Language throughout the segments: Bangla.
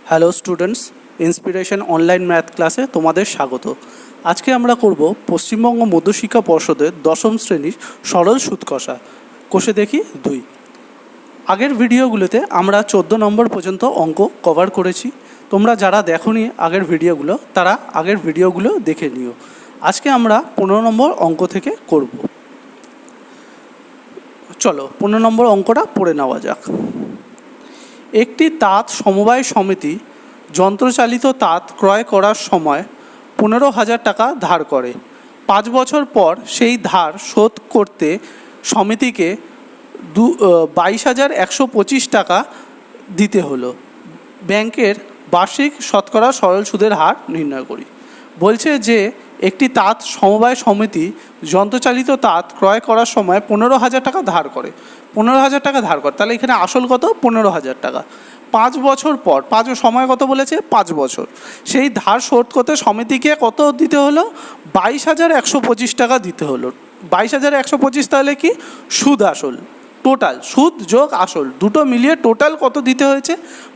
Hello students, inspiration online math ক্লাসে তোমাদের স্বাগত। আজকে আমরা করব পশ্চিমবঙ্গ মধ্যশিক্ষা পর্ষদের দশম শ্রেণীর সরল সুদ কষা। কষে দেখি 2। আগের ভিডিওগুলোতে আমরা 14 নম্বর পর্যন্ত অঙ্ক কভার করেছি। তোমরা যারা দেখোনি আগের ভিডিওগুলো, তারা আগের ভিডিওগুলো দেখে নিও। আজকে আমরা 15 নম্বর অঙ্ক থেকে করব। চলো 15 নম্বর অঙ্কটা পড়ে নেওয়া যাক। একটি তাঁত সমবায় সমিতি যন্ত্রচালিত তাঁত ক্রয় করার সময় 15,000 টাকা ধার করে। 5 বছর পর সেই ধার শোধ করতে সমিতিকে 22,125 টাকা দিতে হলো। ব্যাংকের বার্ষিক শতকরা সরল সুদের হার নির্ণয় করি। বলছে যে একটি তাঁত সমবায় সমিতি যন্ত্রচালিত তাঁত ক্রয় করার সময় 15,000 টাকা ধার করে। 15,000 টাকা ধার করে, তাহলে এখানে আসল কত? 15,000 টাকা। 5 বছর পর, সময় কত বলেছে? 5 বছর। সেই ধার শোধ করতে সমিতিকে কত দিতে হলো? 22,125 টাকা দিতে হলো। 22,125 তাহলে কি? সুদ আসল, টোটাল সুদ যোগ আসল দুটো মিলিয়ে টোটাল কত দিতে হয়েছে?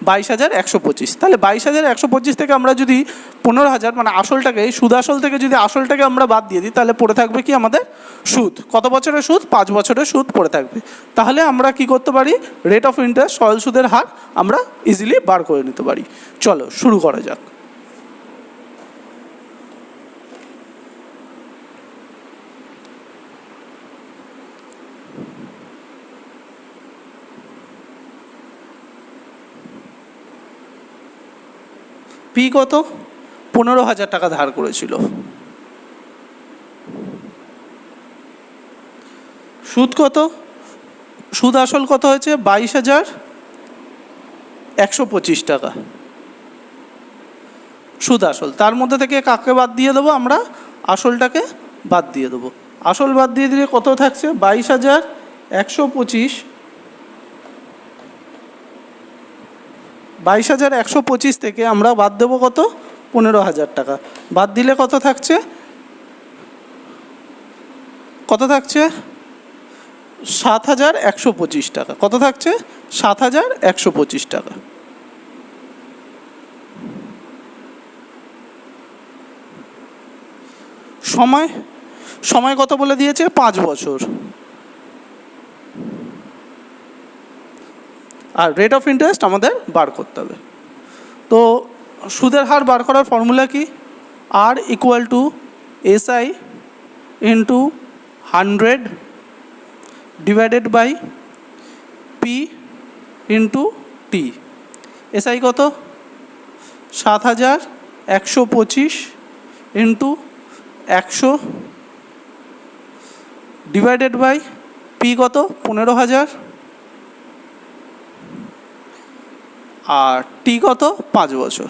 22,125। তাহলে 22,125 থেকে আমরা যদি 15,000 মানে আসলটাকে, সুদ আসল থেকে যদি আসলটাকে আমরা বাদ দিয়ে দিই, তাহলে পড়ে থাকবে কি আমাদের? সুদ। কত বছরের সুদ? 5 বছরের সুদ পড়ে থাকবে। তাহলে আমরা কি করতে পারি? রেট অফ ইন্টারেস্ট, সরল সুদের হার আমরা ইজিলি বার করে নিতে পারি। চলো শুরু করা যাক। পি কত? 15,000 টাকা ধার করেছিল। সুদ কত? সুদ আসল কত হয়েছে? 22,125 টাকা সুদ আসল। তার মধ্যে থেকে কাকে বাদ দিয়ে দেবো? আমরা আসলটাকে বাদ দিয়ে দেবো। আসল বাদ দিয়ে দিলে কত থাকছে? 22,125। 22,125 থেকে আমরা বাদ দেবো কত? 15,000 টাকা। বাদ দিলে কত থাকছে? কত থাকছে? 7,125 টাকা। কত থাকছে? 7,125 টাকা। সময় কত বলে দিয়েছে? 5 বছর। আর রেট অফ ইন্টারেস্ট আমাদের বার করতে হবে। তো সুদের হার বার করার ফর্মুলা কি? আর equal to SI into 100 divided by P into T। SI কত? 7,125 ইন্টু 100 ডিভাইডেড বাই P কত? 15,000 আর টি কত? 5 বছর।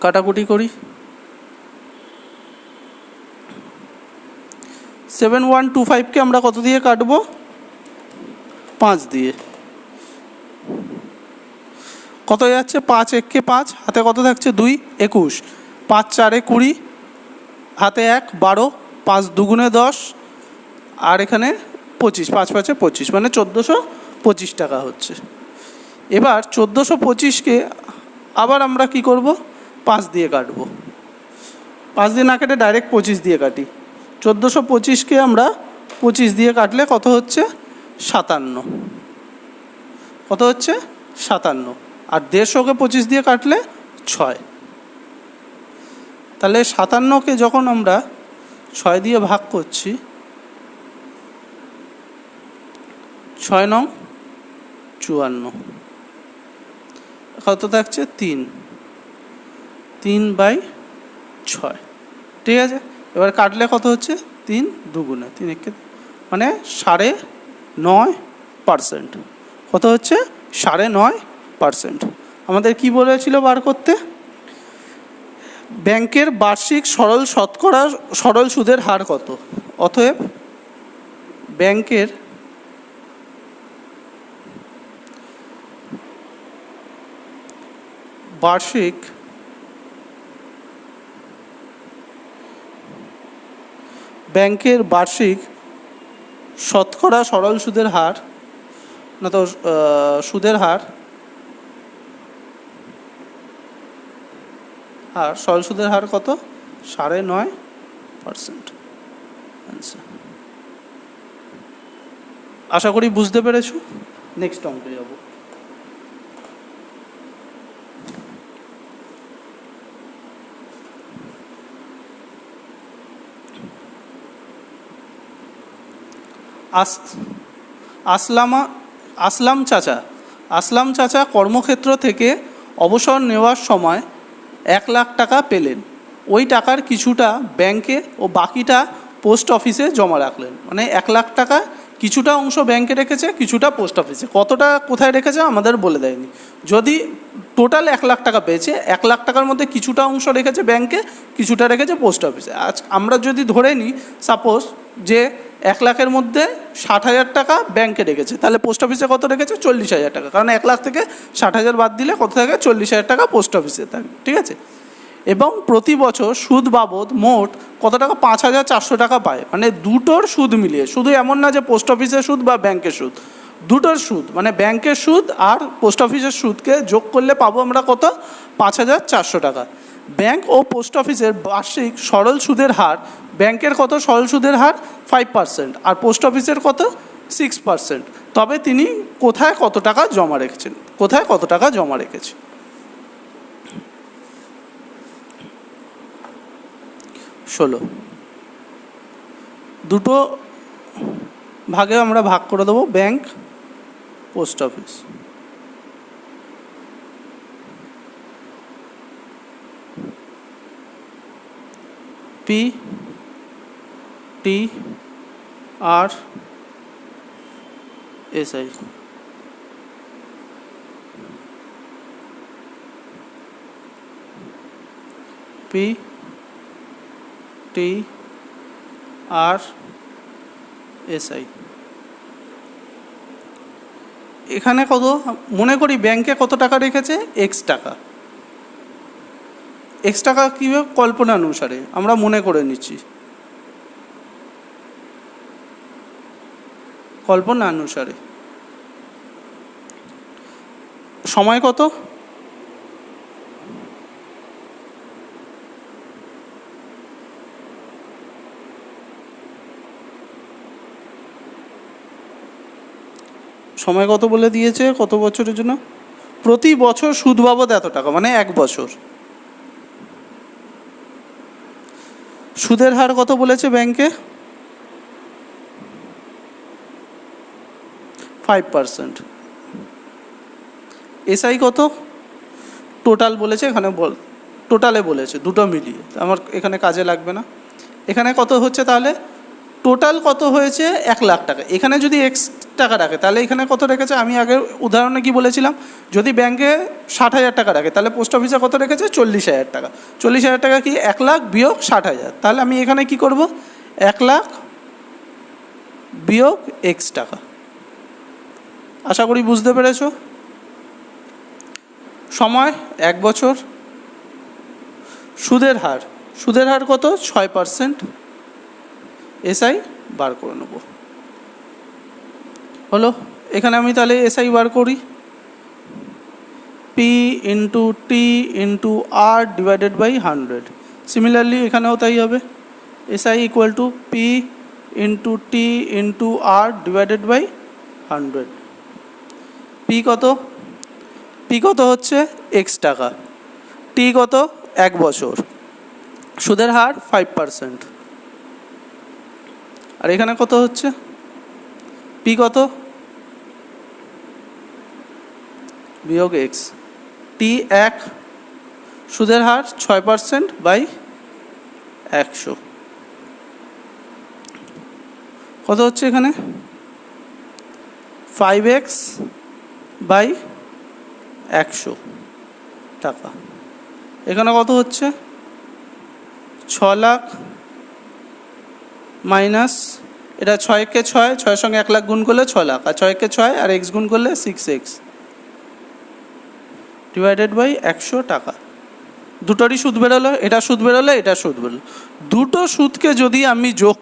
কাটাকুটি করি। 7,125কে আমরা কত দিয়ে কাটবো? 5 দিয়ে। কত যাচ্ছে? 5 1কে 5, হাতে কত থাকছে? 2, 21। 5 4 20, হাতে 1 12, 5 2 10, আর এখানে 25, 5 5 25, মানে 1,425 টাকা হচ্ছে। এবার 1,425কে আবার আমরা কি করব? 5 দিয়ে কাটব। 5 দিয়ে না কেটে ডাইরেক্ট 25 দিয়ে কাটি। 1,425কে আমরা 25 দিয়ে কাটলে কত হচ্ছে? 57। কত হচ্ছে? 57। আর 150কে 25 দিয়ে কাটলে 6। তাহলে 57কে যখন আমরা 6 দিয়ে ভাগ করছি, 6 9 54, কত থাকছে? 3/6। ঠিক আছে, এবার কাটলে কত হচ্ছে? 3 2 3 1 মানে 9.5%। কত হচ্ছে? 9.5%। আমাদের কি বলেছিল বার করতে? ব্যাংকের বার্ষিক সরল সুদের হার কত? অতএব ব্যাংকের বার্ষিক শতকরা সরল সুদের হার, না তো সুদের হার হার, সরল সুদের হার কত? 9.5%। আচ্ছা, আশা করি বুঝতে পেরেছো। নেক্সট অঙ্কে যাব। আসলাম চাচা কর্মক্ষেত্র থেকে অবসর নেওয়ার সময় 1,00,000 টাকা পেলেন। ওই টাকার কিছুটা ব্যাংকে ও বাকিটা পোস্ট অফিসে জমা রাখলেন। মানে 1,00,000 টাকা কিছুটা অংশ ব্যাংকে রেখেছে, কিছুটা পোস্ট অফিসে। কতটা কোথায় রেখেছে আমাদের বলে দেয়নি। যদি টোটাল 1,00,000 টাকা পেয়েছে, 1,00,000 টাকার মধ্যে কিছুটা অংশ রেখেছে ব্যাংকে, কিছুটা রেখেছে পোস্ট অফিসে। আজ আমরা যদি ধরে নিই সাপোজ যে 1,00,000-এর মধ্যে 60,000 টাকা ব্যাংকে রেখেছে, তাহলে পোস্ট অফিসে কত রেখেছে? 40,000 টাকা। কারণ 1,00,000 থেকে 60,000 বাদ দিলে কত থাকে? 40,000 টাকা পোস্ট অফিসে থাকে। ঠিক আছে। এবং প্রতি বছর সুদ বাবদ মোট কত টাকা? 5,400 টাকা পায়। মানে দুটোর সুদ মিলিয়ে, শুধু এমন না যে পোস্ট অফিসের সুদ বা ব্যাংকের সুদ, দুটোর সুদ, মানে ব্যাংকের সুদ আর পোস্ট অফিসের সুদকে যোগ করলে পাবো আমরা কত? 5,400 টাকা। ব্যাংক ও পোস্ট অফিসের বার্ষিক সরল সুদের হার, ব্যাংকের কত সরল সুদের হার? 5%, আর পোস্ট অফিসের কত? 6%। তবে তিনি কোথায় কত টাকা জমা রেখেছেন? কোথায় কত টাকা জমা রেখেছে? 16। দুটো ভাগে আমরা ভাগ করে দেবো, bank, post office. P T R S I. P T R S I. এখানে কত? মনে করি ব্যাংকে কত টাকা রেখেছে? এক্স টাকা। এক্স টাকা কীভাবে? কল্পনা অনুসারে আমরা মনে করে নিচ্ছি, কল্পনা অনুসারে। সময় কত? সময় কত বলে দিয়েছে? কত বছরের জন্য? প্রতি বছর সুদ বাবদ এত টাকা, মানে 1 বছর। সুদের হার কত বলেছে ব্যাংকে? 5%। এসআই কত? টোটাল বলেছে, এখানে টোটালে বলেছে, দুটো মিলিয়ে, আমার এখানে কাজে লাগবে না। এখানে কত হচ্ছে তাহলে? টোটাল কত হয়েছে? 1,00,000 টাকা। এখানে যদি এক্স টাকা রাখে তাহলে এখানে কত রেখেছে? আমি আগের উদাহরণে কি বলেছিলাম? যদি ব্যাংকে 60,000 টাকা রাখে তাহলে পোস্ট অফিসে কত রেখেছে? 40,000 টাকা। 40,000 টাকা কি? 1,00,000 বিয়োগ 60,000। তাহলে আমি এখানে কি করব? 1,00,000 বিয়োগ এক্স টাকা। আশা করি বুঝতে পেরেছো। সময় 1 বছর। সুদের হার কত? 6%। এসআই বার করে নেব। হলো। এখানে আমি তাহলে এসআই বার করি। P into T into R divided by 100। Similarly এখানেও তাই হবে। SI equal to P into T into R divided by 100। P কত? পি কত হচ্ছে? এক্স টাকা। টি কত? 1 বছর। সুদের হার 5%। আর এখানে কত হচ্ছে? পি কত? বিয়োগ এক্স। টি 1, সুদের হার 6% বাই 100। কত হচ্ছে এখানে? 5x বাই 100 টাকা। এখানে কত হচ্ছে? 6 লাখ মাইনাস, এটা 6 কে 6, 6-এর সঙ্গে 1 লাখ গুণ করলে 6 লাখ, আর 6 কে 6 আর এক্স গুণ করলে 6x ডিভাইডেড বাই 100 টাকা। দুটোরই সুদ বেরোলো, এটা সুদ বেরোলো, এটা সুদ বেরোলো। দুটো সুদকে যদি আমি যোগ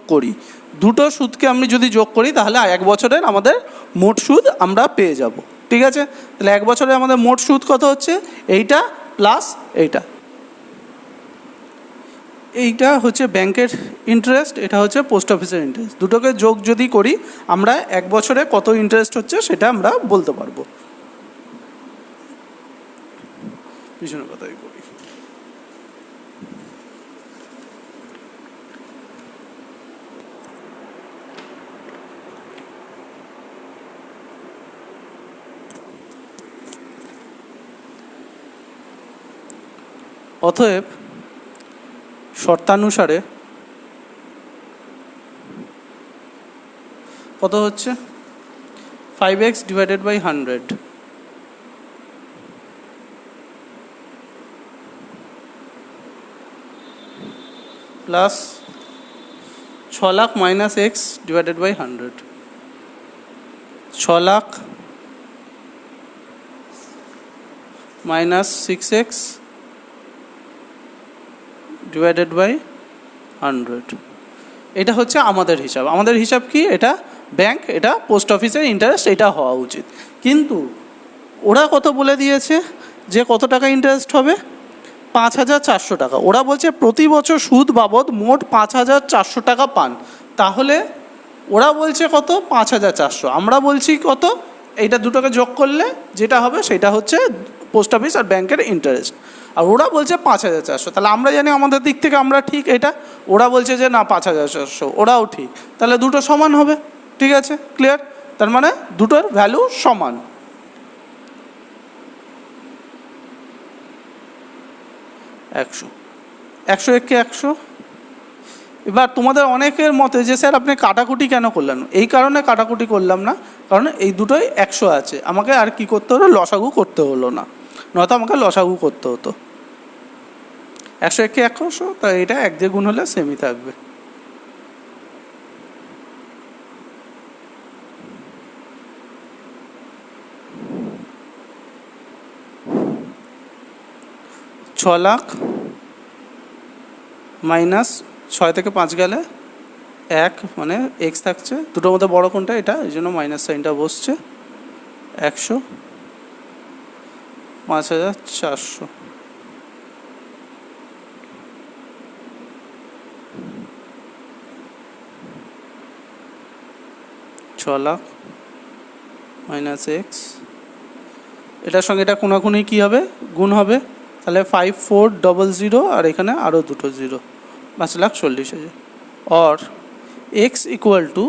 করি, তাহলে 1 বছরের আমাদের মোট সুদ আমরা পেয়ে যাব। ঠিক আছে। তাহলে 1 বছরে আমাদের মোট সুদ কত হচ্ছে? এইটা প্লাস এইটা। এইটা হচ্ছে ব্যাংকের ইন্টারেস্ট, এটা হচ্ছে পোস্ট অফিসের ইন্টারেস্ট। দুটোকে যোগ যদি করি আমরা এক বছরে কত ইন্টারেস্ট হচ্ছে সেটা আমরা বলতে পারবো। পিছনের কথাই করি। অতএব শর্তানুসারে কত হচ্ছে 5x divided by 100 plus 6 lakh minus X divided by 100, 6 lakh minus 6x divided by 100। এটা হচ্ছে আমাদের হিসাব। আমাদের হিসাব কি? এটা ব্যাংক, এটা পোস্ট অফিসের ইন্টারেস্ট, এটা হওয়া উচিত। কিন্তু ওরা কত বলে দিয়েছে যে কত টাকা ইন্টারেস্ট হবে? 5,400 টাকা। ওরা বলছে প্রতি বছর সুদ বাবদ মোট 5,400 টাকা পান। তাহলে ওরা বলছে কত? 5,400। আমরা বলছি কত? এইটা দুটোকে যোগ করলে যেটা হবে সেটা হচ্ছে পোস্ট অফিস আর ব্যাংকের ইন্টারেস্ট। আর ওরা বলছে 5,400। তাহলে আমরা জানি আমাদের দিক থেকে আমরা ঠিক। এটা ওরা বলছে যে না 5,400, ওরাও ঠিক। তাহলে দুটো সমান হবে। ঠিক আছে, ক্লিয়ার? তার মানে দুটোর ভ্যালু সমান। একশো, 100 একে 100। এবার তোমাদের অনেকের মতে যে স্যার আপনি কাটাকুটি কেন করলেন? এই কারণে কাটাকুটি করলাম না, কারণ এই দুটোই 100 আছে, আমাকে আর কি করতে হলো? লসাগু করতে হলো না, নয়তো আমাকে লসাগু করতে হতো। 100 একে 100, তাই এটা 1 দিয়ে গুণ হলে সেমই থাকবে। ছ লাখ মাইনাস 6 থেকে 5 গেলে 1, মানে এক্স থাকছে, দুটোর মধ্যে বড় কোনটা? এটা, এই জন্য মাইনাস সাইনটা বসছে। 100, 5,400। ছ লাখ মাইনাস এক্স, এটার সঙ্গে এটা কোনাকুনি কী হবে? গুণ হবে। তাহলে 5400 আর এখানে আরও দুটো zero, 5,40,000। Or X equal two,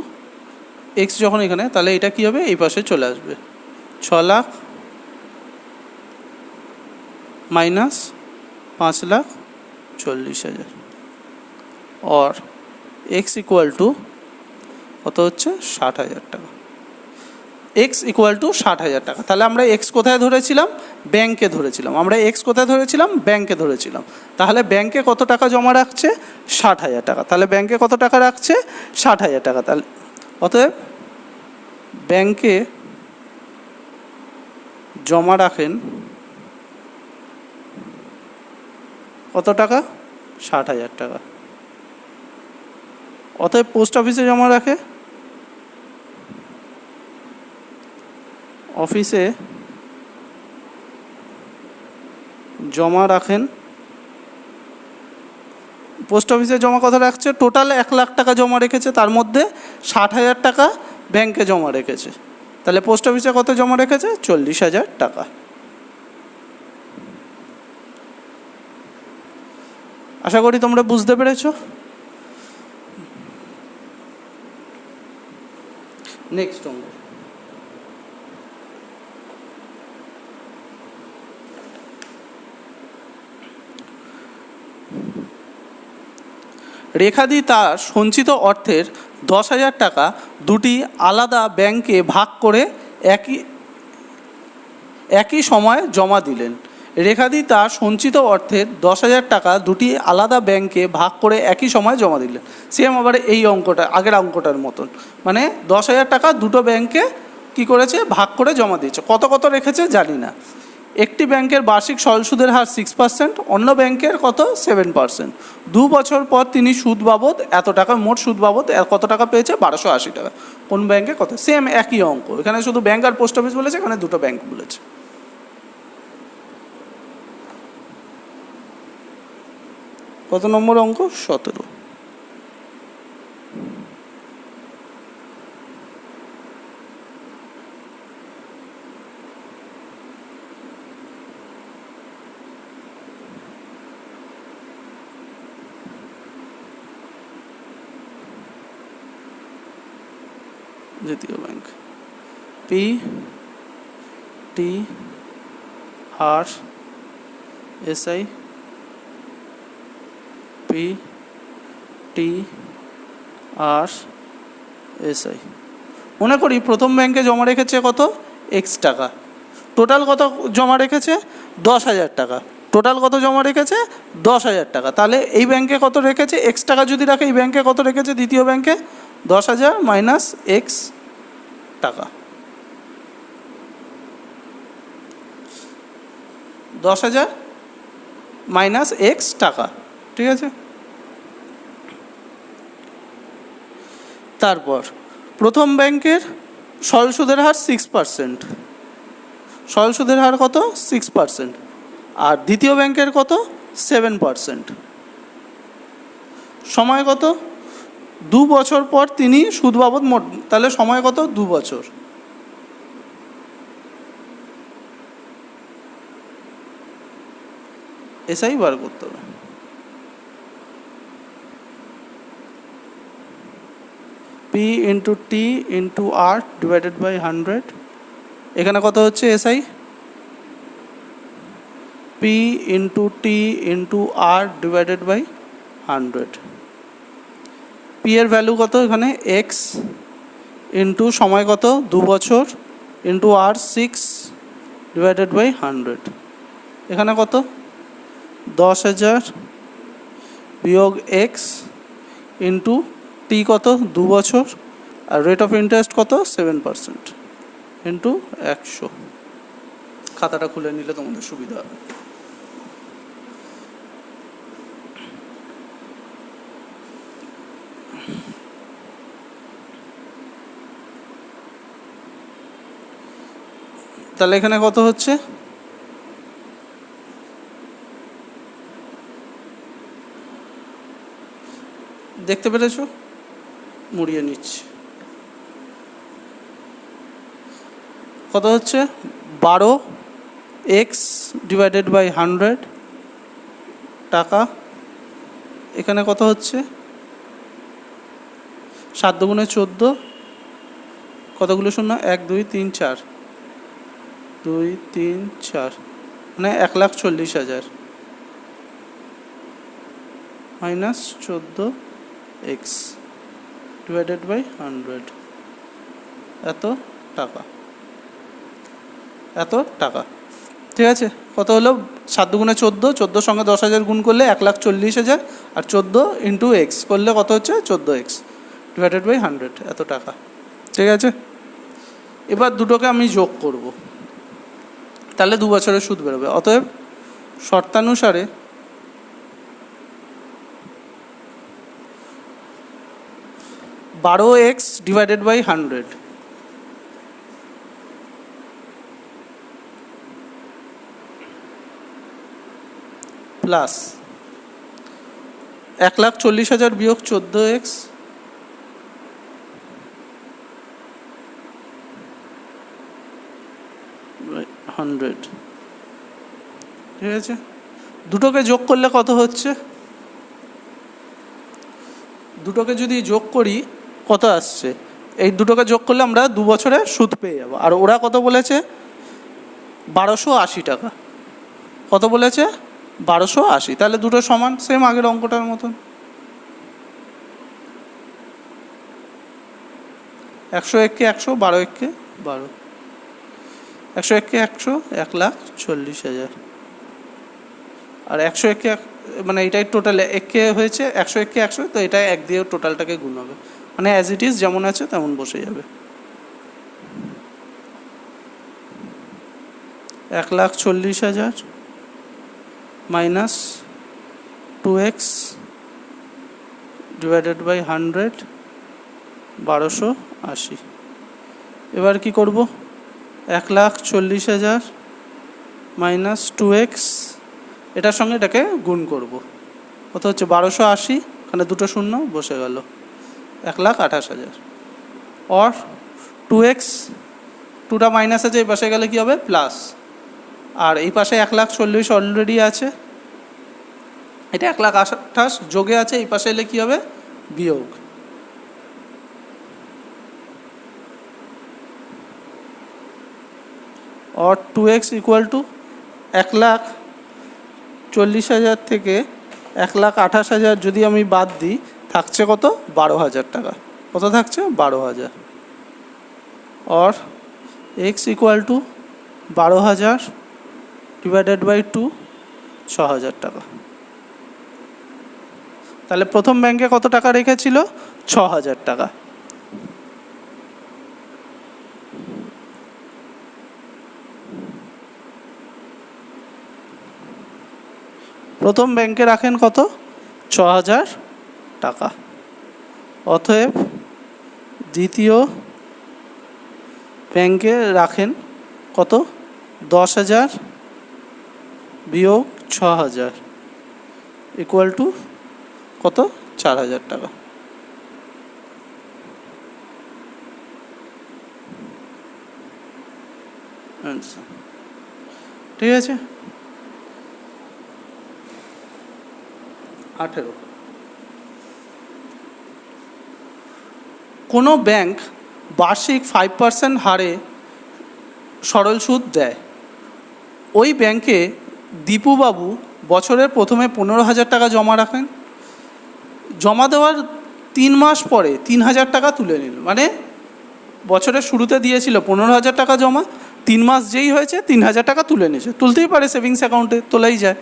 x যখন এখানে, তাহলে এটা কী হবে? এই পাশে চলে আসবে। 6 lakh minus 5,40,000। Or X equal two কত হচ্ছে? 60,000 টাকা। এক্স ইকুয়াল টু 60,000 টাকা। তাহলে আমরা এক্স কোথায় ধরেছিলাম? ব্যাংকে ধরেছিলাম। আমরা এক্স কোথায় ধরেছিলাম? ব্যাংকে ধরেছিলাম। তাহলে ব্যাংকে কত টাকা জমা রাখছে? 60,000 টাকা। তাহলে ব্যাংকে কত টাকা রাখছে? 60,000 টাকা। তাহলে অতএব ব্যাংকে জমা রাখেন কত টাকা? 60,000 টাকা। অতএব পোস্ট অফিসে জমা রাখে, অফিসে জমা রাখেন, পোস্ট অফিসে জমা কত রাখছে? টোটাল 1 লাখ টাকা জমা রেখেছে, তার মধ্যে 60,000 টাকা ব্যাংকে জমা রেখেছে। তাহলে পোস্ট অফিসে কত জমা রেখেছে? 40,000 টাকা। আশা করি তোমরা বুঝতে পেরেছো। নেক্সট অঙ্ক। রেখাদি তার সঞ্চিত অর্থের 10,000 টাকা দুটি আলাদা ব্যাংকে ভাগ করে একই সময় জমা দিলেন। রেখাদি তার সঞ্চিত অর্থের 10,000 টাকা দুটি আলাদা ব্যাংকে ভাগ করে একই সময় জমা দিলেন। সেম আবার এই অঙ্কটা, আগের অঙ্কটার মতন, মানে 10,000 টাকা দুটো ব্যাংকে কি করেছে? ভাগ করে জমা দিয়েছে। কত কত রেখেছে জানি না। একটি ব্যাংকের বার্ষিক সরল সুদের হার 6%, অন্য ব্যাংকের কত? 7%। 2 বছর পর তিনি সুদ বাবদ এত টাকা, মোট সুদ বাবদ কত টাকা পেয়েছে? 1280 টাকা। কোন ব্যাংকে কত? সেম একই অঙ্ক, এখানে শুধু ব্যাংক আর পোস্ট অফিস বলেছে, এখানে দুটো ব্যাংক বলেছে। কত নম্বর অঙ্ক? 17। জাতীয় bank, P T R S I, P T R S I. মনে করি প্রথম ব্যাংকে জমা রেখেছে কত? এক্স টাকা। টোটাল কত জমা রেখেছে? 10,000 টাকা। টোটাল কত জমা রেখেছে? 10,000 টাকা। তাহলে এই ব্যাংকে কত রেখেছে? এক্স টাকা যদি রাখে এই ব্যাংকে কত রেখেছে? দ্বিতীয় ব্যাংকে 10,000 মাইনাস এক্স টাকা। 10,000 মাইনাস এক্স টাকা, ঠিক আছে। তারপর প্রথম ব্যাংকের সরল সুদের হার 6%। সরল সুদের হার কত? 6%। আর দ্বিতীয় ব্যাংকের কত? 7%। সময় কত? 2 বছর পর তিনি সুদ বাবদ মোট, তাহলে সময় কত? 2 বছর। এসআই বার করতে হবে। P into T into R divided by 100। এখানে কত হচ্ছে SI? P into T into R divided by 100। P এর ভ্যালু কত এখানে? এক্স ইন্টু সময় কত? 2 বছর ইন্টু আর 6 ডিভাইডেড বাই 100। এখানে কত? 10,000 বিয়োগ এক্স ইন্টু টি কত? 2 বছর, আর রেট অফ ইন্টারেস্ট কত? 7% ইন্টু 100। খাতাটা খুলে নিলে তোমাদের সুবিধা হবে। তাহলে এখানে কত হচ্ছে? দেখতে পেরেছ? মুড়িয়ে নিচ্ছি। কত হচ্ছে? 12x ডিভাইডেড বাই 100 টাকা। এখানে কত হচ্ছে? 7 দুগুণে 14, কতগুলো শূন্য? 1 2 3 4, 2 3 4, মানে 1,40,000 মাইনাস 14x ডিভাইডেড বাই 100, এত টাকা। এত টাকা, ঠিক আছে। কত হলো? 7 দুগুণে 14, 14 সঙ্গে 10,000 গুণ করলে 1,40,000, আর 14 ইন্টু এক্স করলে কত হচ্ছে? 14x ডিভাইডেড বাই 100, এত টাকা, ঠিক আছে। এবার দুটোকে আমি যোগ করব, তাহলে 2 বছরের সুদ বেরোবে। অতএব শর্তানুসারে $12x ডিভাইডেড বাই 100 প্লাস 1,40,000 বিয়োগ 14x বাই 100, ঠিক আছে। দুটোকে যোগ করলে কত হচ্ছে? দুটোকে যদি যোগ করি কত আসছে? এই দুটোকে যোগ করলে আমরা 2 বছরে সুদ পেয়ে যাব। আর ওরা কত বলেছে? 1,280 টাকা। কত বলেছে? 1,280। তাহলে দুটো সমান, সেম আগের অঙ্কটার মতন। 101 কে 100, 12 কে 12, 101 কে 100, 1,40,000, আর 101 কে মানে এটাই টোটাল 1 কে হয়েছে, 101 কে 100, তো এটা 1 দিয়ে টোটালটাকে গুণ হবে, মানে অ্যাজ ইট ইজ যেমন আছে তেমন বসে যাবে। 1,40,000 মাইনাস 2x ডিভাইডেড বাই 100, 1,280। এবার কি করব? 1,40,000 মাইনাস 2x, এটার সঙ্গে এটাকে গুণ করব, কত হচ্ছে 1280, এখানে দুটো শূন্য বসে গেল, 1,28,000। অর 2x, টুটা মাইনাস আছে, এই পাশে গেলে কী হবে প্লাস, আর এই পাশে 1,40,000 অলরেডি আছে, এটা 1,28,000 যোগে আছে, এই পাশে এলে কী হবে বিয়োগ। অর 2x ইকুয়াল টু 1,40,000 থেকে 1,28,000 যদি আমি বাদ দিই থাকছে কত 12,000 টাকা। কত থাকছে 12,000। Or X equal to 12,000 divided by 2, 6,000 টাকা। তাহলে প্রথম ব্যাংকে কত টাকা রেখেছিল 6,000 টাকা। প্রথম ব্যাংকে রাখেন কত 6,000 টাকা। অতএব দ্বিতীয় ব্যাংকে রাখেন কত 10,000 বিয়োগ 6,000 ইকুয়াল টু কত 4,000 টাকা। ঠিক আছে। 18, কোনো ব্যাংক বার্ষিক 5% হারে সরল সুদ দেয়। ওই ব্যাংকে দীপুবাবু বছরের প্রথমে 15,000 টাকা জমা রাখেন, জমা দেওয়ার 3 মাস পরে 3,000 টাকা তুলে নিল। মানে বছরের শুরুতে দিয়েছিল 15,000 টাকা জমা, 3 মাস যেই হয়েছে 3,000 টাকা তুলে নিয়েছে। তুলতেই পারে, সেভিংস অ্যাকাউন্টে তোলাই যায়।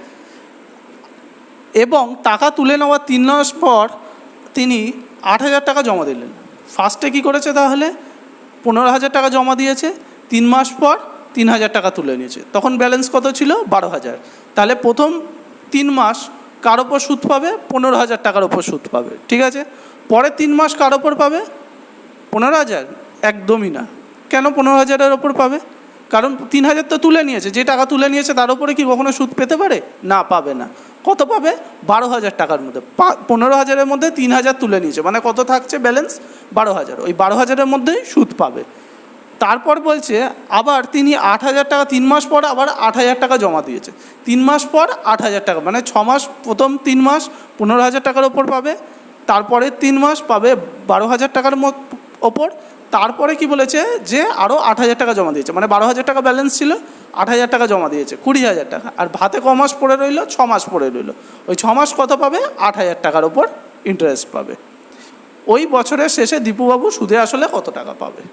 এবং টাকা তুলে নেওয়ার 3 মাস পর তিনি 8,000 টাকা জমা দিলেন। ফার্স্টে কী করেছে তাহলে 15,000 টাকা জমা দিয়েছে, 3 মাস পর 3,000 টাকা তুলে নিয়েছে, তখন ব্যালেন্স কত ছিল 12,000। তাহলে প্রথম 3 মাস কার ওপর সুদ পাবে 15,000 টাকার ওপর সুদ পাবে, ঠিক আছে। পরের 3 মাস কার ওপর পাবে 15,000? একদমই না। কেন 15,000-এর ওপর পাবে? কারণ 3,000 তো তুলে নিয়েছে, যে টাকা তুলে নিয়েছে তার উপরে কি কখনো সুদ পেতে পারে? না, পাবে না। কত পাবে 12,000 টাকার মধ্যে। 15,000-এর মধ্যে 3,000 তুলে নিয়েছে, মানে কত থাকছে ব্যালেন্স 12,000। ওই 12,000-এর মধ্যেই সুদ পাবে। তারপর বলছে আবার তিনি 8,000 টাকা 3 মাস পর আবার 8,000 টাকা জমা দিয়েছে, 3 মাস পর 8,000 টাকা, মানে 6 মাস, প্রথম 3 মাস 15,000 টাকার ওপর পাবে, তারপরে 3 মাস পাবে 12,000 টাকার ওপর, তারপরে কি বলেছে যে আরও 8,000 টাকা জমা দিয়েছে, মানে 12,000 টাকা ব্যালেন্স ছিল, 8,000 টাকা জমা দিয়েছে, 20,000 টাকা। আর ভাতে ক মাস পড়ে রইল 6 মাস পড়ে রইল, ওই 6 মাস কত পাবে 8,000 টাকার ওপর ইন্টারেস্ট পাবে। ওই বছরের শেষে দীপুবাবু সুদে আসলে কত টাকা পাবে?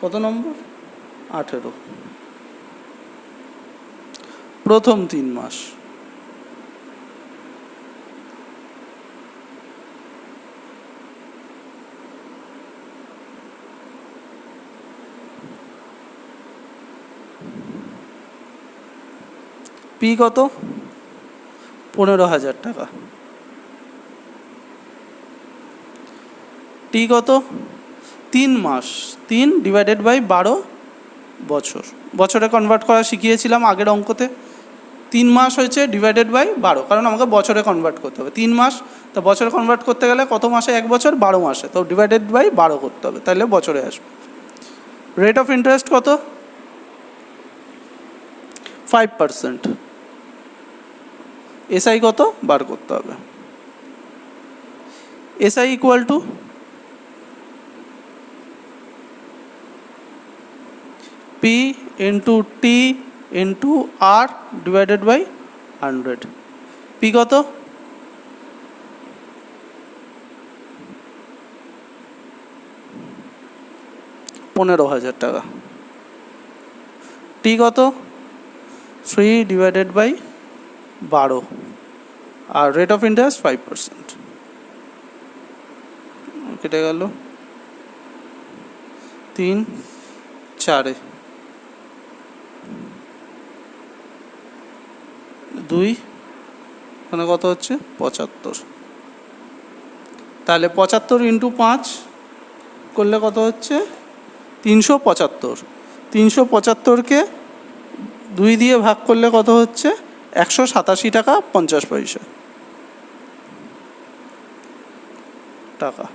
কত নম্বর 18। প্রথম 3 মাস পি কত 15,000 টাকা, টি কত 3 মাস, 3 ডিভাইডেড বাই 12 বছর, বছরে কনভার্ট করা শিখিয়েছিলাম আগের অঙ্কতে। 3 মাস হয়েছে ডিভাইডেড বাই 12, কারণ আমাকে বছরে কনভার্ট করতে হবে। 3 মাস, তো বছরে কনভার্ট করতে গেলে কত মাসে 1 বছর 12 মাসে, তো ডিভাইডেড বাই 12 করতে হবে, তাহলে বছরে আসবে। রেট অফ ইন্টারেস্ট কত 5%। এসআই কত বার করতে হবে। SI equal to P into T into R divided by 100। P কত 15,000 টাকা, টি কত 3 ডিভাইডেড বাই 12, আর রেট অফ ইন্টারেস্ট 5%। কেটে গেল 3 4 2, এখানে কত হচ্ছে 75। তাহলে 75 ইন্টু 5 করলে কত হচ্ছে 375। 375কে 2 দিয়ে ভাগ করলে কত হচ্ছে? 187 টাকা 50 পয়সা টাকা।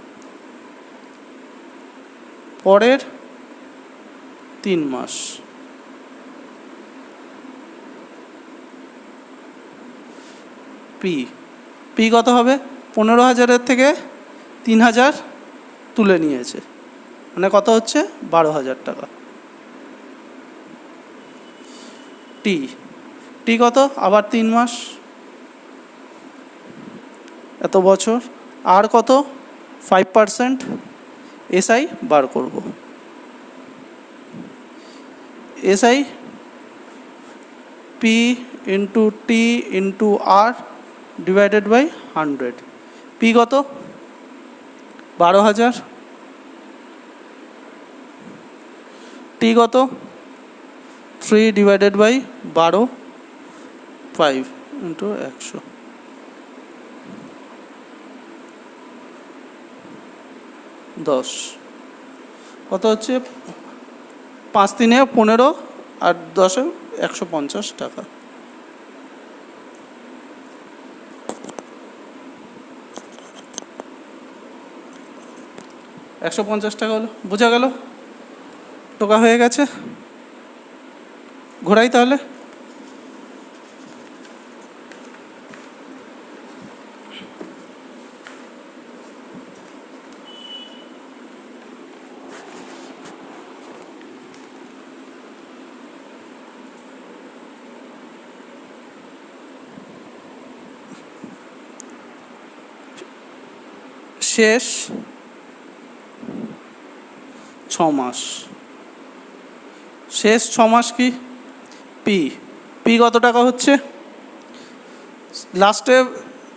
পরের 3 মাস পি কত হবে? 15,000 থেকে 3,000 তুলে নিয়েছে, মানে কত হচ্ছে? 12,000 টাকা। টি কত? আবার 3 মাস, এত বছর, আর কত? 5%। এসআই বার করব। SI P into T into R divided by 100। P কত? 12,000। টি কত? 3 ডিভাইডেড বাই 12, 5 ইন্টু 100, 10। কত হচ্ছে? 5 3 15 আর 10 150 টাকা। $150 হলো, বোঝা গেল? টাকা হয়ে গেছে। ঘোরাই তাহলে। শেষ 6 মাস। শেষ 6 মাস কি? পি কত টাকা হচ্ছে? লাস্টে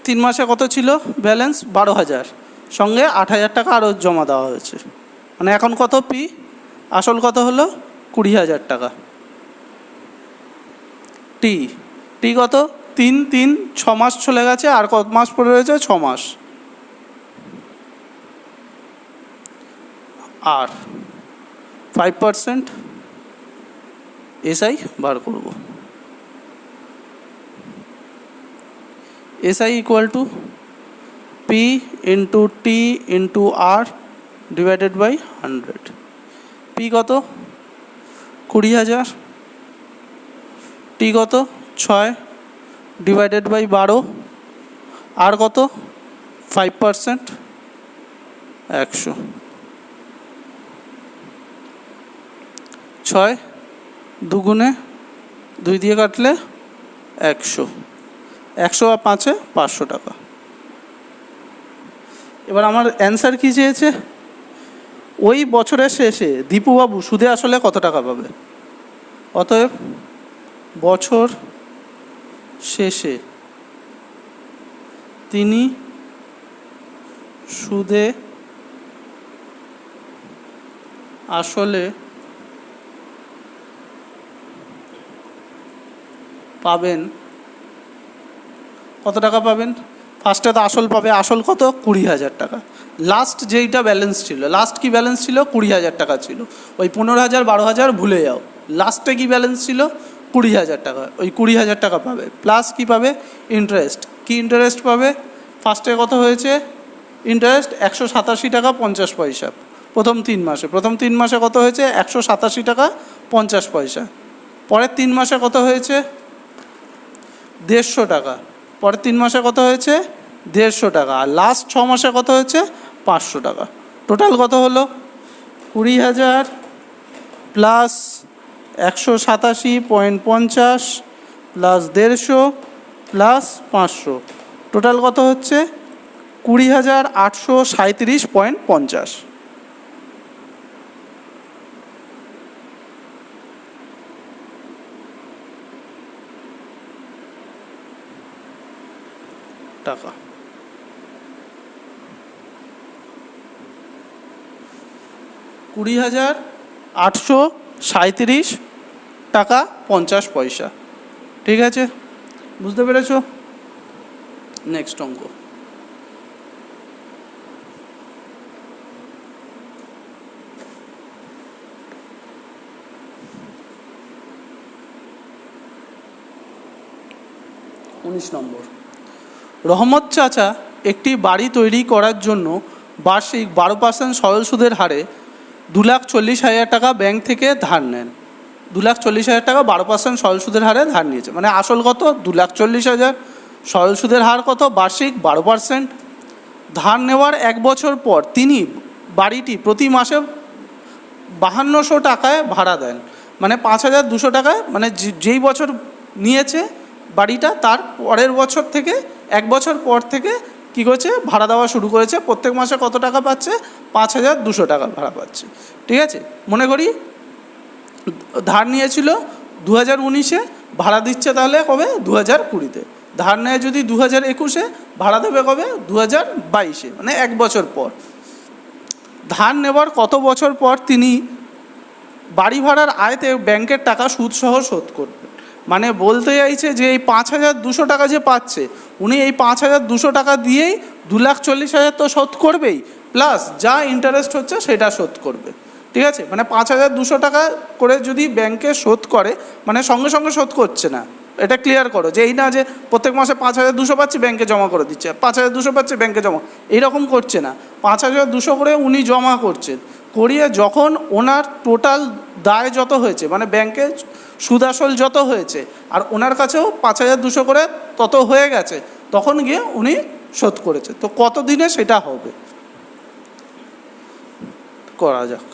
3 মাসে কত ছিল ব্যালেন্স? 12,000, সঙ্গে 8,000 টাকা আরও জমা দেওয়া হয়েছে, মানে এখন কত? পি আসল কত হলো? 20,000 টাকা। টি কত? 3 6 মাস চলে গেছে, আর কত মাস পড়ে রয়েছে? 6 মাস। আর 5% এসআই বার করব। SI equal to P into T into R divided by 100। P কত? 20,000। টি কত? 6 ডিভাইডেড বাই 12, আর কত? 5%, 100। 6 দুগুণে 2 দিয়ে কাটলে 100, 100 আর 5-এ 500 টাকা। এবার আমার অ্যান্সার কী চেয়েছে? ওই বছরের শেষে দীপুবাবু সুদে আসলে কত টাকা পাবে। অতএব বছর শেষে তিনি সুদে আসলে পাবেন কত টাকা পাবেন? ফার্স্টে তো আসল পাবে, আসল কত? 20,000 টাকা। লাস্ট যেইটা ব্যালেন্স ছিল, লাস্ট কি ব্যালেন্স ছিল? 20,000 টাকা ছিল। ওই 15,000 12,000 ভুলে যাও, লাস্টে কি ব্যালেন্স ছিল? 20,000 টাকা। ওই 20,000 টাকা পাবে, প্লাস কি পাবে? ইন্টারেস্ট। কি ইন্টারেস্ট পাবে? ফার্স্টে কত হয়েছে ইন্টারেস্ট? 187 টাকা 50 পয়সা প্রথম 3 মাসে। প্রথম 3 মাসে কত হয়েছে? 187 টাকা 50 পয়সা। পরের 3 মাসে কত হয়েছে? 150 টাকা। পরের 3 মাসে কত হয়েছে? 150 টাকা। আর লাস্ট 6 মাসে কত হয়েছে? 500 টাকা। টোটাল কত হলো? 20,000 প্লাস 187.50 প্লাস 150 প্লাস 500, টোটাল কত হচ্ছে? 20,837.50 টাকা। 20,837 টাকা 50 পয়সা। ঠিক আছে, বুঝতে পেরেছো? নেক্সট অঙ্ক। 19 নম্বর, রহমত চাচা একটি বাড়ি তৈরি করার জন্য বার্ষিক 12% সরল সুদের হারে 2,40,000 টাকা ব্যাংক থেকে ধার নেন। 2,40,000 টাকা 12% সরল সুদের হারে ধার নিয়েছে, মানে আসল কত 2,40,000, সরল সুদের হার কত বার্ষিক 12%। ধার নেওয়ার 1 বছর পর তিনি বাড়িটি প্রতি মাসে 5200 টাকায় ভাড়া দেন, মানে 5,200 টাকায়, মানে যেই বছর নিয়েছে বাড়িটা তার পরের বছর থেকে 1 বছর পর থেকে কী করেছে ভাড়া দেওয়া শুরু করেছে। প্রত্যেক মাসে কত টাকা পাচ্ছে 5,200 টাকা ভাড়া পাচ্ছে। ঠিক আছে, মনে করি ধার নিয়েছিল 2019-এ, ভাড়া দিচ্ছে তাহলে কবে 2020-তে, ধার নেয় যদি 2021-এ, ভাড়া দেবে কবে 2022-এ, মানে 1 বছর পর। ধার নেওয়ার কত বছর পর তিনি বাড়ি ভাড়ার আয়তে ব্যাংকের টাকা সুদসহ শোধ করবেন? মানে বলতে চাইছে যে এই 5,200 টাকা যে পাচ্ছে, উনি এই 5,200 টাকা দিয়েই 2,40,000 তো শোধ করবেই, প্লাস যা ইন্টারেস্ট হচ্ছে সেটা শোধ করবে। ঠিক আছে, মানে 5,200 টাকা করে যদি ব্যাংকে শোধ করে, মানে সঙ্গে সঙ্গে শোধ করছে না, এটা ক্লিয়ার করো যে এই না যে প্রত্যেক মাসে 5,200 পাচ্ছি ব্যাংকে জমা করে দিচ্ছে, 5,200 পাচ্ছি ব্যাংকে জমা, এইরকম করছে না। 5,200 করে উনি জমা করছেন, করিয়ে যখন ওনার টোটাল দায় যত হয়েছে, মানে ব্যাংকে সুদ আসল যত হয়েছে, আর ওনার কাছেও 5,200 করে তত হয়ে গেছে, তখন গিয়ে উনি শোধ করেছে। তো কত দিনে সেটা হবে করা যাক।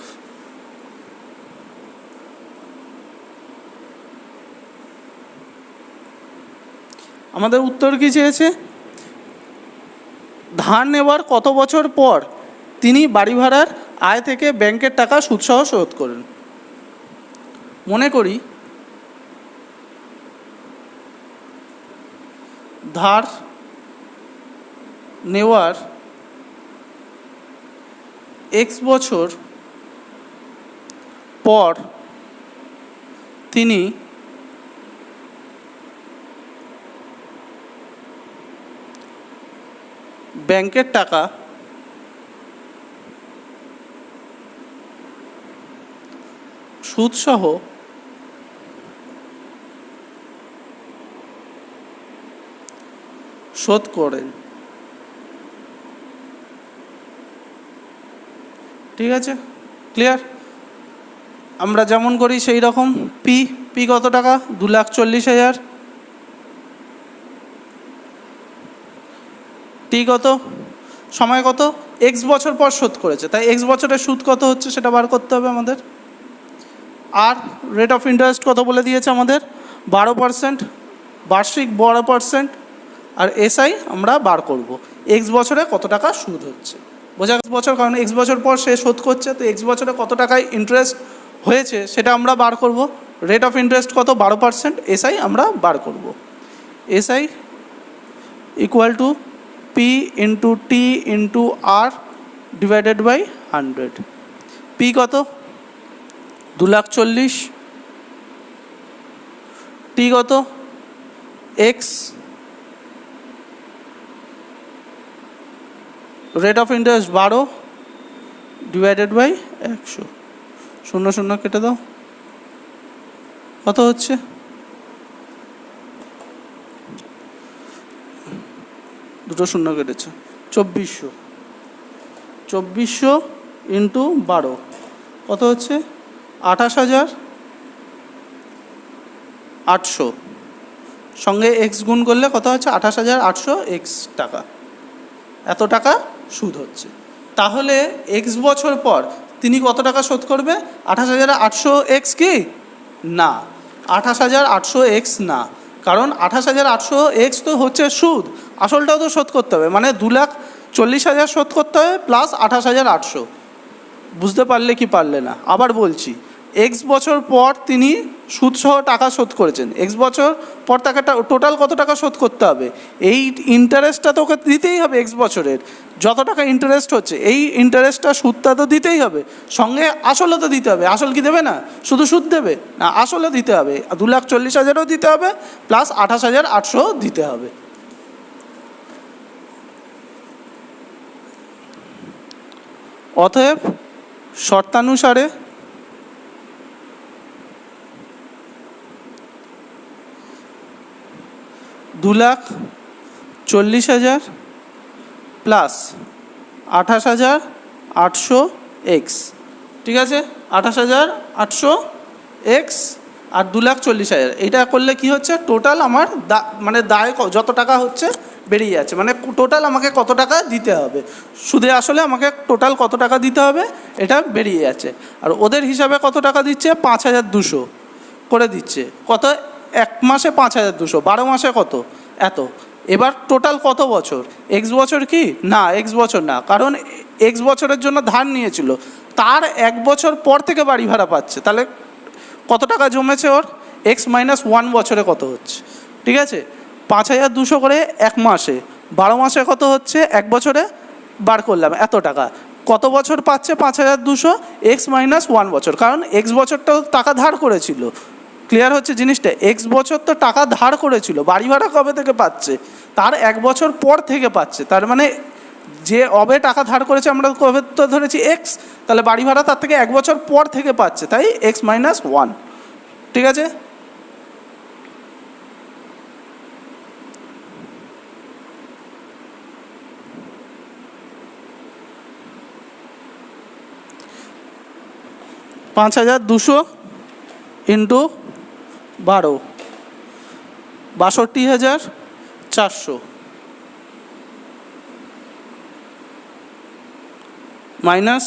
আমাদের উত্তর কী চেয়েছে, ধার নেওয়ার কত বছর পর তিনি বাড়ি ভাড়ার আয় থেকে ব্যাংকের টাকা সুদসহ শোধ করেন। মনে করি ধার নেওয়ার X বছর পর তিনি ব্যাংকের টাকা সুদসহ শোধ করেন। ঠিক আছে, ক্লিয়ার? আমরা যেমন করি সেই রকম। পি কত টাকা 2,40,000, টি কত, সময় কত, X বছর পর শোধ করেছে, তাই X বছরের সুদ কত হচ্ছে সেটা বার করতে হবে আমাদের। আর রেট অফ ইন্টারেস্ট কত বলে দিয়েছে আমাদের 12%, বার্ষিক 12%। আর SI আমরা বার করব X বছরে কত টাকা সুদ হচ্ছে, বোঝা গেছে বছর, কারণ X বছর পর সে শোধ করছে, তো X বছরে কত টাকায় ইন্টারেস্ট হয়েছে সেটা আমরা বার করব। রেট অফ ইন্টারেস্ট কত 12%, SI আমরা বার করব। SI equal to P into T into R divided by 100। P কত 2,40,000, T কত X, rate of interest 12 divided by 100, 0 0 কেটে দাও, কত হচ্ছে, দুটো শূন্য কেটেছে, 2,400। 2,400 ইন্টু 12 কত হচ্ছে 28,800, সঙ্গে X গুণ করলে কত হচ্ছে 28,800 X টাকা, এত টাকা সুদ হচ্ছে। তাহলে X বছর পর তিনি কত টাকা শোধ করবে, 28,800 X কি না, 28,800 X না, কারণ 28,800 X তো হচ্ছে সুদ, আসলটাও তো শোধ করতে হবে, মানে 2,40,000 শোধ করতে হবে প্লাস 28,800। বুঝতে পারলে কি পারলে না, আবার বলছি, X বছর পর তিনি সুদসহ টাকা শোধ করেছেন, X বছর পর তাকে টোটাল কত টাকা শোধ করতে হবে, এই ইন্টারেস্টটা তো ওকে দিতেই হবে, X বছরের যত টাকা ইন্টারেস্ট হচ্ছে এই ইন্টারেস্টটা সুদটা তো দিতেই হবে, সঙ্গে আসলও তো দিতে হবে। আসল কি দেবে না, শুধু সুদ দেবে না, আসলও দিতে হবে, 2,40,000ও দিতে হবে প্লাস 28,800 দিতে হবে। অতএব শর্তানুসারে 2,40,000 প্লাস 28,800 এক্স, ঠিক আছে, 28,800 এক্স আর 2,40,000, এটা করলে কি হচ্ছে টোটাল আমার মানে দায় যত টাকা হচ্ছে বেরিয়ে যাচ্ছে, মানে টোটাল আমাকে কত টাকা দিতে হবে, সুদে আসলে আমাকে টোটাল কত টাকা দিতে হবে এটা বেরিয়ে যাচ্ছে। আর ওদের হিসাবে কত টাকা দিচ্ছে, 5,200 করে দিচ্ছে, কত এক মাসে 5,200, 12 মাসে কত এত। এবার টোটাল কত বছর, এক্স বছর কি না, এক্স বছর না, কারণ এক্স বছরের জন্য ধার নিয়েছিল, তার 1 বছর পর থেকে বাড়ি ভাড়া পাচ্ছে, তাহলে কত টাকা জমেছে ওর, এক্স মাইনাস 1 বছরে কত হচ্ছে, ঠিক আছে। 5,200 করে এক মাসে, 12 মাসে কত হচ্ছে, 1 বছরে বার করলাম এত টাকা, কত বছর পাচ্ছে 5,200, এক্স মাইনাস 1 বছর, কারণ এক্স বছরটাও টাকা ধার করেছিল। ক্লিয়ার হচ্ছে জিনিসটা, এক্স বছর তো টাকা ধার করেছিল, বাড়ি ভাড়া কবে থেকে পাচ্ছে, তার 1 বছর পর থেকে পাচ্ছে, তার মানে যে অবে টাকা ধার করেছে আমরা কবে তো ধরেছি এক্স, তাহলে বাড়ি ভাড়া তার থেকে 1 বছর পর থেকে পাচ্ছে, তাই এক্স মাইনাস 1, ঠিক আছে। $5,200 ইন্টু 12, 62,400 মাইনাস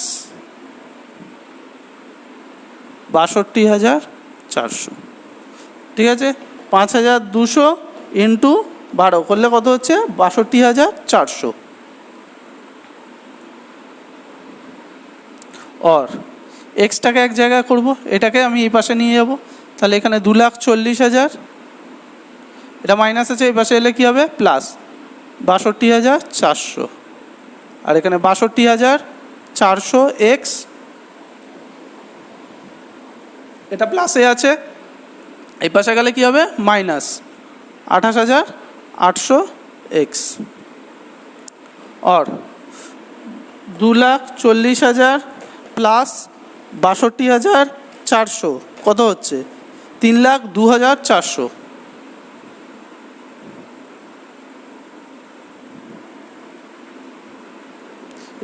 62,400, ঠিক আছে। 5,200 ইন্টু 12 করলে কত হচ্ছে, 62,400, और এক্সটাকে এক জায়গায় করব, এটাকে আমি এই পাশে নিয়ে যাব, তাহলে এখানে 2,40,000, এটা মাইনাস আছে, এই পাশে এলে কী হবে প্লাস 62,400, আর এখানে 62,400 এক্স, এটা প্লাসে আছে, এই পাশে গেলে কী হবে মাইনাস 28,800 এক্স, और 2,40,000 প্লাস 62,400 কত হচ্ছে, 3,02,400,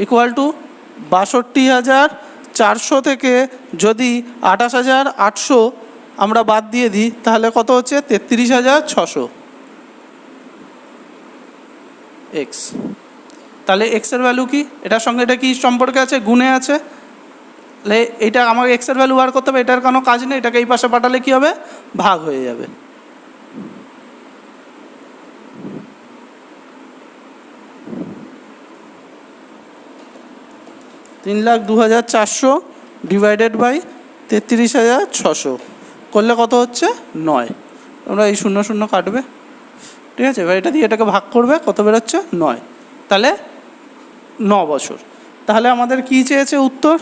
ইকুয়াল টু 62,400 থেকে যদি 28,800 আমরা বাদ দিয়ে দিই তাহলে কত হচ্ছে 33,600 এক্স। তাহলে এক্সের ভ্যালু কি, এটার সঙ্গে এটা কি সম্পর্কে আছে, গুণে আছে, তাহলে এইটা আমাকে এক্সের ভ্যালু বার করতে হবে, এটার কোনো কাজ নেই, এটাকে এই পাশে পাঠালে কী হবে ভাগ হয়ে যাবে। $3,02,400 ডিভাইডেড বাই 33,600 করলে কত হচ্ছে 9, তোমরা এই 0 0 কাটবে, ঠিক আছে। এবার এটা দিয়ে এটাকে ভাগ করবে, কত বেরোচ্ছে 9, তাহলে 9 বছর। তাহলে আমাদের কি চেয়েছে উত্তর,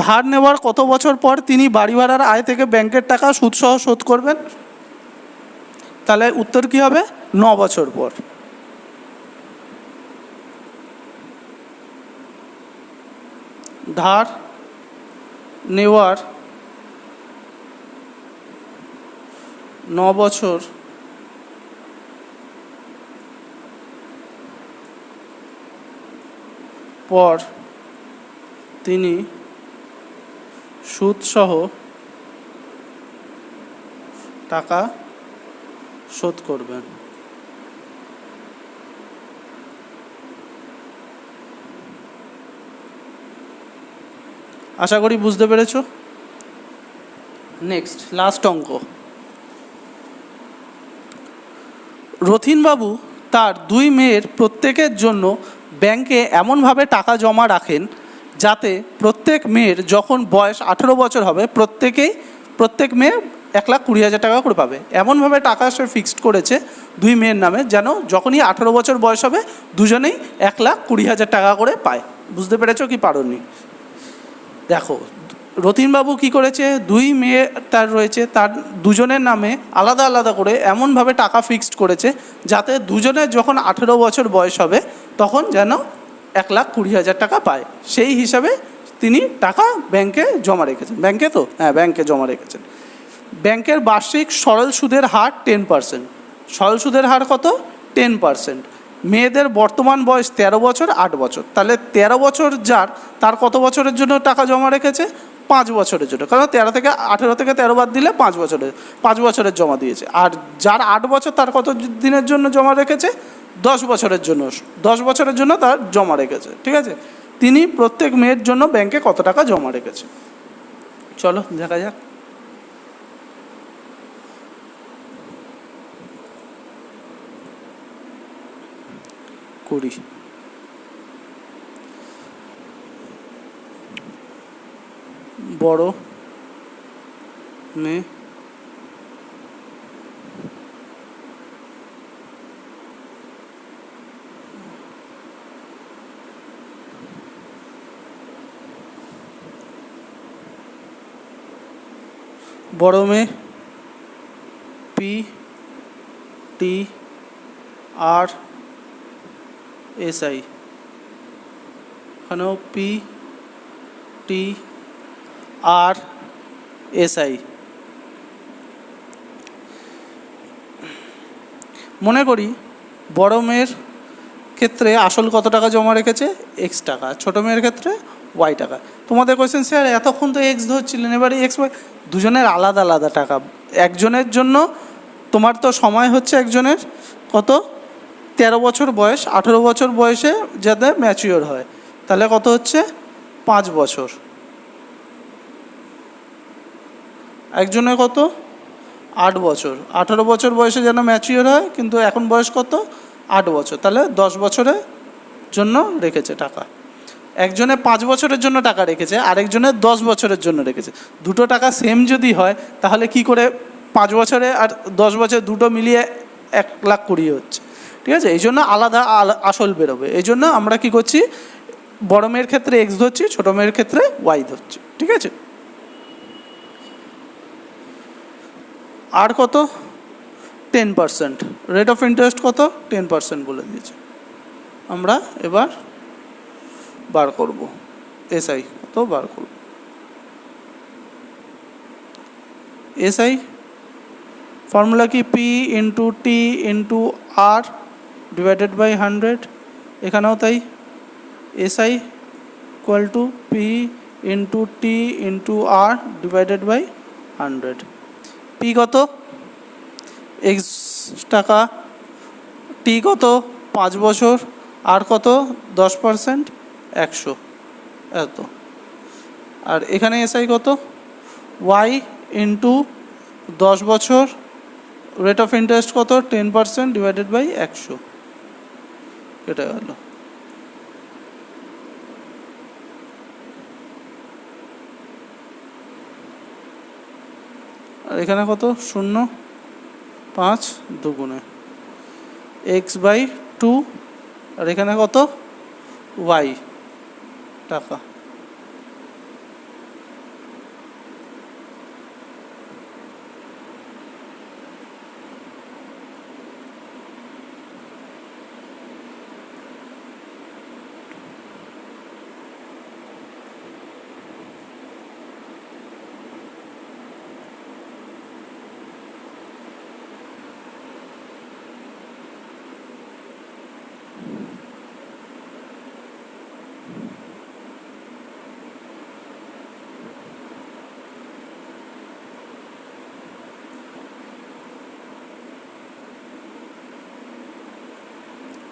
ধার নেওয়ার কত বছর পর তিনি বাড়ি ভাড়ার আয় থেকে ব্যাংকের টাকা সুদসহ শোধ করবেন, তাহলে উত্তর কি হবে 9 বছর পর। ধার নেওয়ার 9 বছর পর তিনি সুদসহ টাকা শোধ করবেন। আশা করি বুঝতে পেরেছো। নেক্সট লাস্ট অঙ্ক। রথীনবাবু তার 2 মেয়ের প্রত্যেকের জন্য ব্যাংকে এমনভাবে টাকা জমা রাখেন যাতে প্রত্যেক মেয়ের যখন বয়স 18 বছর হবে প্রত্যেক মেয়ে 1,20,000 টাকা করে পাবে। এমনভাবে টাকা সে ফিক্সড করেছে 2 মেয়ের নামে যেন যখনই 18 বছর বয়স হবে দুজনেই 1,20,000 টাকা করে পায়। বুঝতে পেরেছো কি পারোনি? দেখো রথীনবাবু কি করেছে, 2 মেয়ে তার রয়েছে, তার দুজনের নামে আলাদা আলাদা করে এমনভাবে টাকা ফিক্সড করেছে যাতে দুজনের যখন 18 বছর বয়স হবে তখন যেন 1,20,000 টাকা পায়। সেই হিসাবে তিনি টাকা ব্যাংকে জমা রেখেছেন। ব্যাংকে তো হ্যাঁ ব্যাংকে জমা রেখেছেন। ব্যাংকের বার্ষিক সরল সুদের হার 10%। সরল সুদের হার কত? 10%। মেয়েদের বর্তমান বয়স 13 বছর 8 বছর, তাহলে 13 বছর যার, তার কত বছরের জন্য টাকা জমা রেখেছে? 5 বছরের জন্য, কারণ 18 থেকে 13 বাদ দিলে 5 বছরের জমা দিয়েছে। আর যার 8 বছর, তার কত দিনের জন্য জমা রেখেছে? 10 বছরের জন্য। 10 বছরের জন্য তার জমা রেখেছে, ঠিক আছে। তিনি প্রত্যেক মেয়ের জন্য ব্যাংকে কত টাকা জমা রেখেছে, চলো দেখা যাক। করি। বড় মেয়ে বড় মেয়ে P T R S I, এখানেও P T R S I. মনে করি বড় মেয়ের ক্ষেত্রে আসল কত টাকা জমা রেখেছে? এক্স টাকা। ছোটো মেয়ের ক্ষেত্রে ওয়াই টাকা। তোমাদের কোয়েশ্চেন, স্যার এতক্ষণ তো এক্স ধরছিলেন, এবারে এক্স ওয়াই। দুজনের আলাদা আলাদা টাকা। একজনের জন্য তোমার তো সময় হচ্ছে একজনের কত? 13 বছর বয়স, 18 বছর বয়সে যাতে ম্যাচিওর হয়, তাহলে কত হচ্ছে? 5 বছর। একজনের কত? 8 বছর। 18 বছর বয়সে যেন ম্যাচিওর হয়, কিন্তু এখন বয়স কত? 8 বছর, তাহলে 10 বছরের জন্য রেখেছে টাকা। একজনে 5 বছরের জন্য টাকা রেখেছে, আরেকজনের 10 বছরের জন্য রেখেছে। দুটো টাকা সেম যদি হয়, তাহলে কি করে 5 বছরে আর 10 বছর দুটো মিলিয়ে 1,20,000 হচ্ছে, ঠিক আছে। এই জন্য আলাদা আসল বেরোবে। এই জন্য আমরা কি করছি? বড় মেয়ের ক্ষেত্রে এক্স ধরছি, ছোটো মেয়ের ক্ষেত্রে ওয়াই ধরছি, ঠিক আছে। আর কত? 10%। রেট অফ ইন্টারেস্ট কত? 10% বলে দিয়েছে। আমরা এবার বার করব এসআই কত বার করব। এসআই ফর্মুলা কি? P into T into R divided by 100। এখানেও তাই, SI equal to P into T into R divided by 100। P কত? এক্স টাকা। টি কত? 5 বছর। আর কত? 10%, 100, এত। আর এখানে এসআই কত? ওয়াই ইন্টু 10 বছর, রেট অফ ইন্টারেস্ট কত? 10% ডিভাইডেড বাই 100, এটা গেল। আর এখানে কত? 0, 5 দুগুণে এক্স বাই 2। আর এখানে কত? ওয়াই টাকা।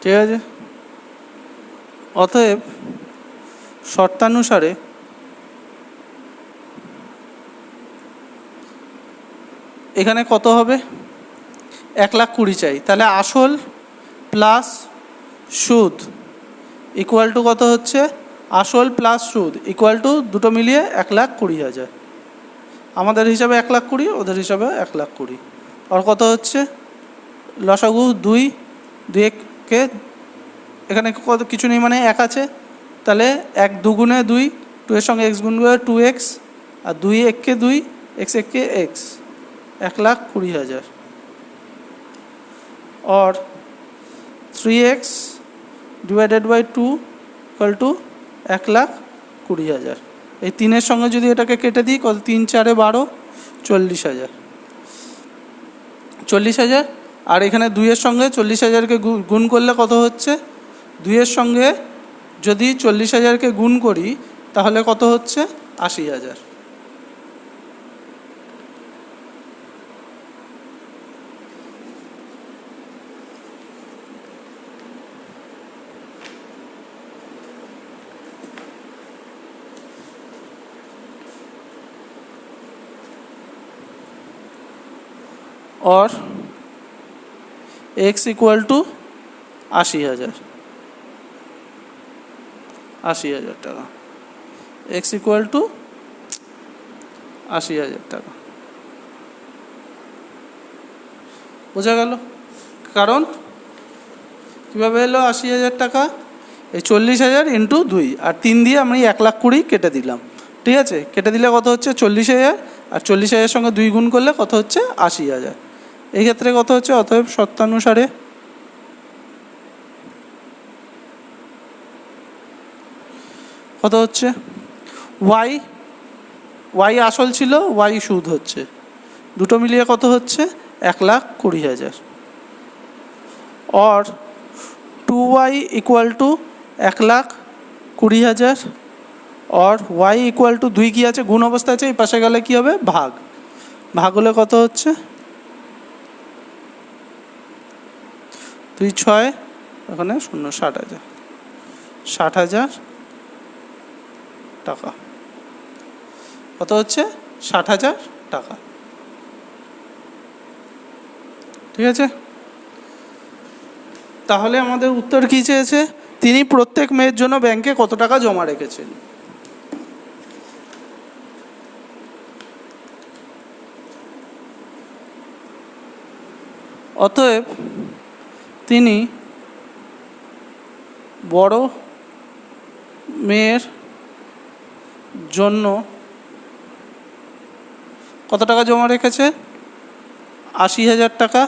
ঠিক আছে। অতএব শর্তানুসারে এখানে কত হবে? 1,20,000 চাই, তাহলে আসল প্লাস সুদ ইকুয়াল টু কত হচ্ছে? আসল প্লাস সুদ ইকুয়াল টু দুটো মিলিয়ে 1,20,000। আমাদের হিসাবে 1,20,000, ওদের হিসাবে 1,20,000। আর কত হচ্ছে? লসাগু 2, 2 কে এখানে কত? কিছু নেই, মানে 1 আছে, তাহলে 1 দুগুণে 2, 2 এর সঙ্গে এক্স গুণ করে 2x, আর 2 1 2, x 1 x, 1,20,000। और 3x divided by 2 equal to 1,20,000। এই 3-এর সঙ্গে যদি এটাকে কেটে দিই, কত? 3 4 12, 40,000। 40,000 আর এখানে 2-এর সঙ্গে 40,000কে গুণ করলে কত হচ্ছে, 2-এর সঙ্গে যদি 40,000কে গুণ করি তাহলে কত হচ্ছে 80,000। और x इक्वल टू 80,000 টাকা, x इक्वल टू 80,000 টাকা। বোঝা গেল? কারণ কীভাবে এলো 80,000 টাকা, এই 40,000 ইন্টু 2 আর 3 দিয়ে আমি 1,20,000 কেটে দিলাম। ঠিক আছে, কেটে দিলে কত হচ্ছে 40,000, আর 40,000 সঙ্গে 2 গুণ করলে কত হচ্ছে 80,000। এই ক্ষেত্রে কত হচ্ছে, অতএব শর্তানুসারে কত হচ্ছে, ওয়াই আসল ছিল, ওয়াই সুদ হচ্ছে, দুটো মিলিয়ে কত হচ্ছে 1,20,000। और 2y इक्वल टू 1,20,000 और y इक्वल टू 2 কি আছে, গুণ অবস্থা আছে, এই পাশে গেলে কি হবে ভাগ, ভাগ হলে কত হচ্ছে 2 6 এখানে 0 60,000 টাকা। কত হচ্ছে 60,000 টাকা। ঠিক আছে, তাহলে আমাদের উত্তর কী চেয়েছে, তিনি প্রত্যেক মেয়ের জন্য ব্যাংকে কত টাকা জমা রেখেছেন। অতএব তিনি বড় মেয়ের জন্য কত টাকা জমা রেখেছে, 80,000 টাকা,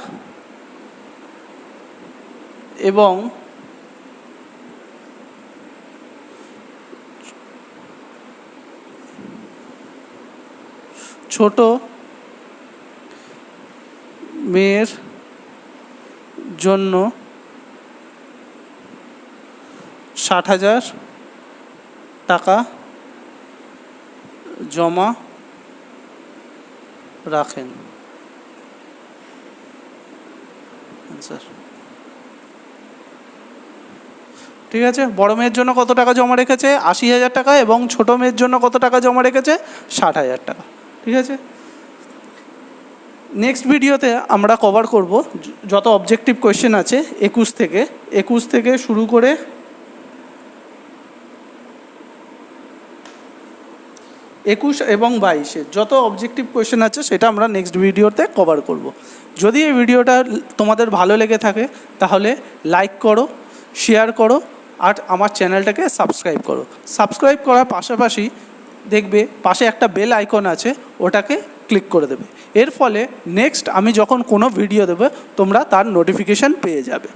এবং ছোট মেয়ের জন্য 60,000 টাকা জমা রাখেন। আনসার। ঠিক আছে, বড় মেয়ের জন্য কত টাকা জমা রেখেছে 80,000 টাকা, এবং ছোট মেয়ের জন্য কত টাকা জমা রেখেছে 60,000 টাকা। ঠিক আছে, নেক্সট ভিডিওতে আমরা কভার করব যত অবজেক্টিভ কোয়েশ্চেন আছে 21 থেকে শুরু করে 21 এবং 22 যত অবজেক্টিভ কোয়েশ্চেন আছে সেটা আমরা নেক্সট ভিডিওতে কভার করব। যদি এই ভিডিওটা তোমাদের ভালো লেগে থাকে তাহলে লাইক করো, শেয়ার করো, আর আমার চ্যানেলটাকে সাবস্ক্রাইব করো। সাবস্ক্রাইব করার পাশাপাশি দেখবে পাশে একটা বেল আইকন আছে, ওটাকে ক্লিক করে দেবে। এর ফলে নেক্সট আমি যখন কোনো ভিডিও দেবো তোমরা তার নোটিফিকেশান পেয়ে যাবে।